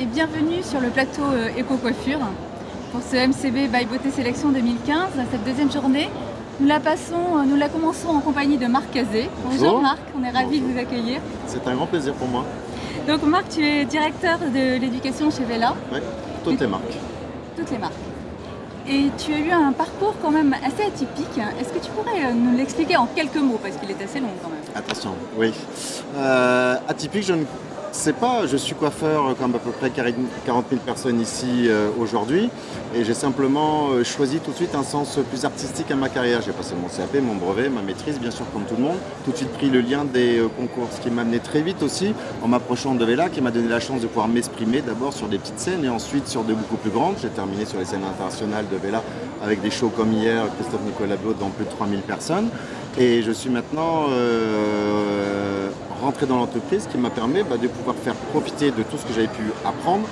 et bienvenue sur le plateau Éco-Coiffure pour ce MCB by Beauté Sélection 2015, cette deuxième journée. Nous la commençons en compagnie de Marc Cazet. Bonjour Marc, on est ravis de vous accueillir. C'est un grand plaisir pour moi. Donc Marc, tu es directeur de l'éducation chez Vela. Oui, toutes les marques. Toutes les marques. Et tu as eu un parcours quand même assez atypique. Est-ce que tu pourrais nous l'expliquer en quelques mots, parce qu'il est assez long quand même? Attention, oui. Atypique, je ne sais pas. Je suis coiffeur comme à peu près 40 000 personnes ici aujourd'hui. Et j'ai simplement choisi tout de suite un sens plus artistique à ma carrière. J'ai passé mon CAP, mon brevet, ma maîtrise, bien sûr, comme tout le monde. Tout de suite pris le lien des concours, ce qui m'a amené très vite aussi en m'approchant de Vela, qui m'a donné la chance de pouvoir m'exprimer d'abord sur des petites scènes et ensuite sur de beaucoup plus grandes. J'ai terminé sur les scènes internationales de Vela avec des shows comme hier, Christophe Nicolaveau, dans plus de 3000 personnes. Et je suis maintenant rentré dans l'entreprise qui m'a permis de pouvoir faire profiter de tout ce que j'avais pu apprendre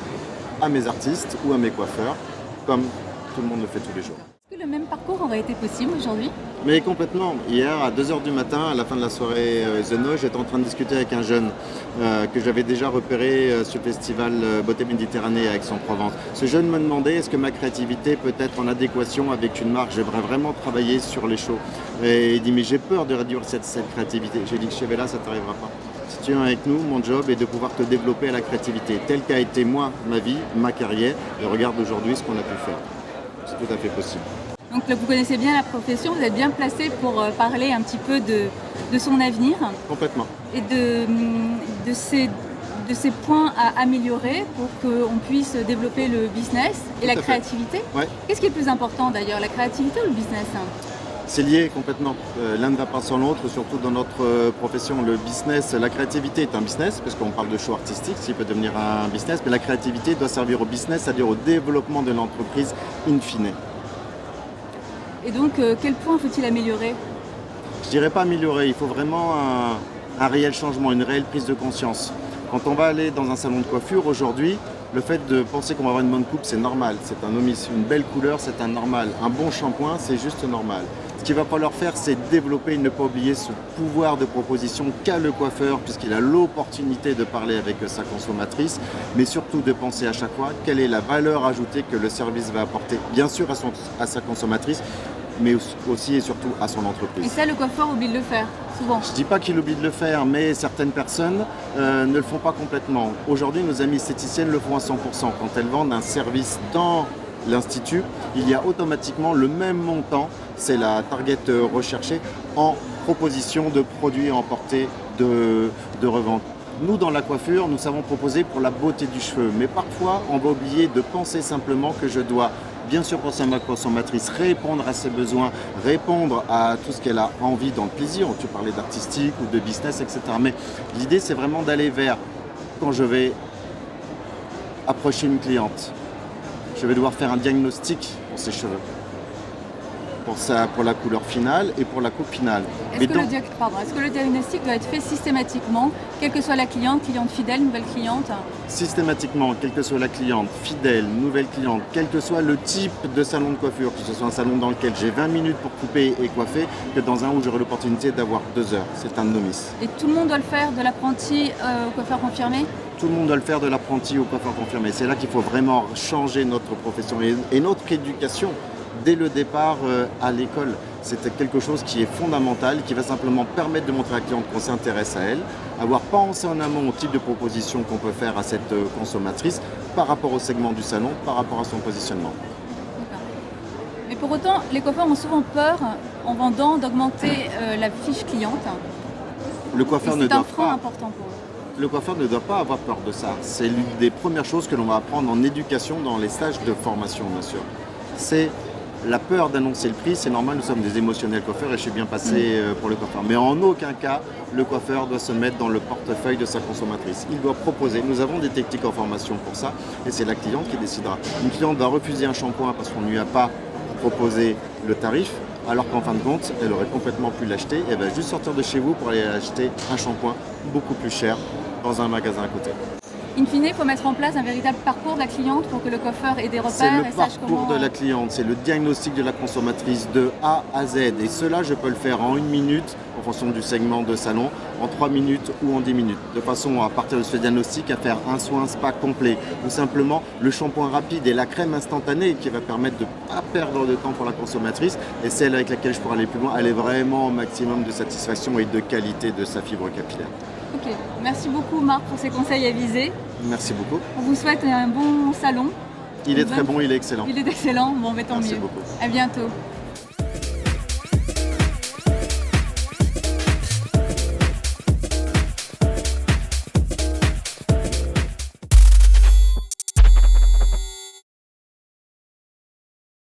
à mes artistes ou à mes coiffeurs, comme tout le monde le fait tous les jours. Est-ce que le même parcours aurait été possible aujourd'hui? Mais complètement. Hier, à 2h du matin, à la fin de la soirée Zeno, j'étais en train de discuter avec un jeune que j'avais déjà repéré sur le festival Beauté Méditerranée à Aix-en-Provence. Ce jeune me demandait est-ce que ma créativité peut être en adéquation avec une marque. J'aimerais vraiment travailler sur les shows. Et il dit mais j'ai peur de réduire cette créativité. J'ai dit que chez Vela, ça ne t'arrivera pas. Si tu es avec nous, mon job est de pouvoir te développer à la créativité, telle qu'a été moi, ma vie, ma carrière. Et regarde aujourd'hui ce qu'on a pu faire. C'est tout à fait possible. Donc là, vous connaissez bien la profession, vous êtes bien placé pour parler un petit peu de son avenir. Complètement. Et de ces points à améliorer pour qu'on puisse développer le business et la créativité. Ouais. Qu'est-ce qui est le plus important d'ailleurs, la créativité ou le business? C'est lié complètement. L'un ne va pas sans l'autre, surtout dans notre profession. Le business, la créativité est un business, parce qu'on parle de show artistique, ce qui peut devenir un business, mais la créativité doit servir au business, c'est-à-dire au développement de l'entreprise in fine. Et donc, quel point faut-il améliorer? Je dirais pas améliorer, il faut vraiment un réel changement, une réelle prise de conscience. Quand on va aller dans un salon de coiffure aujourd'hui, le fait de penser qu'on va avoir une bonne coupe, c'est normal, c'est un omis. Une belle couleur, c'est un normal. Un bon shampoing, c'est juste normal. Ce qu'il va falloir faire, c'est développer et ne pas oublier ce pouvoir de proposition qu'a le coiffeur, puisqu'il a l'opportunité de parler avec sa consommatrice, mais surtout de penser à chaque fois quelle est la valeur ajoutée que le service va apporter, bien sûr à sa consommatrice, mais aussi et surtout à son entreprise. Et ça, le coiffeur oublie de le faire, souvent. Je ne dis pas qu'il oublie de le faire, mais certaines personnes ne le font pas complètement. Aujourd'hui, nos amies esthéticiennes le font à 100%. Quand elles vendent un service dans l'Institut, il y a automatiquement le même montant, c'est la target recherchée, en proposition de produits à emporter de revente. Nous, dans la coiffure, nous savons proposer pour la beauté du cheveu, mais parfois, on va oublier de penser simplement que je dois bien sûr penser à ma consommatrice, répondre à ses besoins, répondre à tout ce qu'elle a envie dans le plaisir. Tu parlais d'artistique ou de business, etc. Mais l'idée, c'est vraiment d'aller vers, quand je vais approcher une cliente, je vais devoir faire un diagnostic pour ses cheveux, pour la couleur finale et pour la coupe finale. Est-ce que le diagnostic doit être fait systématiquement, quelle que soit la cliente fidèle, nouvelle cliente? Systématiquement, quelle que soit la cliente, fidèle, nouvelle cliente, quel que soit le type de salon de coiffure, que ce soit un salon dans lequel j'ai 20 minutes pour couper et coiffer, que dans un où j'aurai l'opportunité d'avoir 2 heures. C'est un novice. Et tout le monde doit le faire, de l'apprenti au coiffeur confirmé? Tout le monde doit le faire, de l'apprenti au coiffeur confirmé. C'est là qu'il faut vraiment changer notre profession et notre éducation. Dès le départ à l'école, c'était quelque chose qui est fondamental, qui va simplement permettre de montrer à la cliente qu'on s'intéresse à elle, avoir pensé en amont au type de proposition qu'on peut faire à cette consommatrice par rapport au segment du salon, par rapport à son positionnement. Mais pour autant, les coiffeurs ont souvent peur, en vendant, d'augmenter la fiche cliente. Le coiffeur c'est un frein important pour eux. Le coiffeur ne doit pas avoir peur de ça. C'est l'une des premières choses que l'on va apprendre en éducation dans les stages de formation, bien sûr. C'est la peur d'annoncer le prix, c'est normal, nous sommes des émotionnels coiffeurs et je suis bien passé pour le coiffeur. Mais en aucun cas, le coiffeur doit se mettre dans le portefeuille de sa consommatrice. Il doit proposer. Nous avons des techniques en formation pour ça et c'est la cliente qui décidera. Une cliente va refuser un shampoing parce qu'on ne lui a pas proposé le tarif, alors qu'en fin de compte, elle aurait complètement pu l'acheter. Elle va juste sortir de chez vous pour aller acheter un shampoing beaucoup plus cher dans un magasin à côté. In fine, il faut mettre en place un véritable parcours de la cliente pour que le coiffeur ait des C'est repères le et sache comment... parcours de la cliente, c'est le diagnostic de la consommatrice de A à Z. Et cela, je peux le faire en 1 minute, en fonction du segment de salon, en 3 minutes ou en 10 minutes. De façon, à partir de ce diagnostic, à faire un soin spa complet. Ou simplement le shampoing rapide et la crème instantanée qui va permettre de ne pas perdre de temps pour la consommatrice. Et celle avec laquelle je pourrais aller plus loin, elle est vraiment au maximum de satisfaction et de qualité de sa fibre capillaire. Ok, merci beaucoup Marc pour ces conseils avisés. Merci beaucoup. On vous souhaite un bon salon. Il est très bon, il est excellent. Il est excellent, bon, mais tant Merci mieux. beaucoup. À bientôt.